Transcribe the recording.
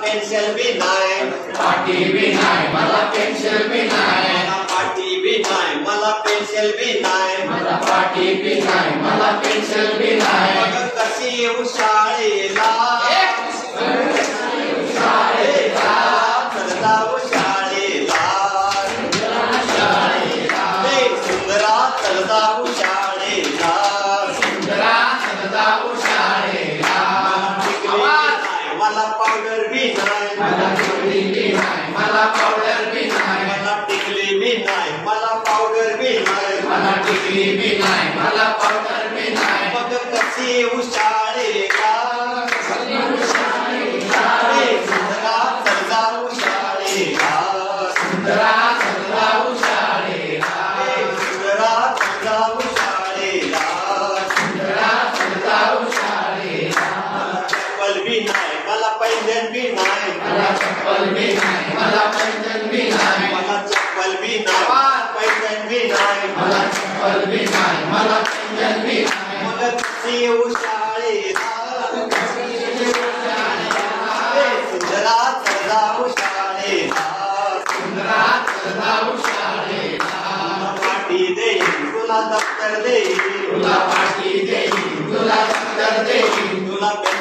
Pencil भी नाही, पाटी भी नाही, मला पेन्सिल भी नाही, मला पाटी भी नाही, मला पेन्सिल भी नाही, मला पाटी भी नाही, मला पेन्सिल भी नाही. मग कशी येऊ शाळेला, शाळेला तर जाऊ शाळेला, हे सुंदरा तर जाऊ शाळेला, सुंदरा तर जाऊ शाळेला. मला पावडर भी नाही, मला टिकली भी नाही, मला पावडर भी नाही, मला टिकली भी नाही, मला पावडर भी नाही, मला टिकली भी नाही, मला पावडर भी नाही. मग कशी येऊ शाळेला, हे सुंदरा तर जाऊ शाळेला, सुंदरा तर जाऊ शाळेला, हे सुंदरा तर जाऊ शाळेला, सुंदरा तर जाऊ शाळेला. चप्पल भी नाही, मला पैंजण भी नाही, मला चप्पल भी नाही, मला पैंजण भी नाही, मला चप्पल भी नाही, पैंजण भी नाही, मला चप्पल भी नाही, मला पैंजण भी नाही. मग कशी येऊ शाळेला, हे सुंदरा तर जाऊ शाळेला, सुंदरा तर जाऊ शाळेला. पाटी देईन तुला दप्तर देईन, तुला पाटी देईन, तुला दप्तर देईन, तुला पेन्सिल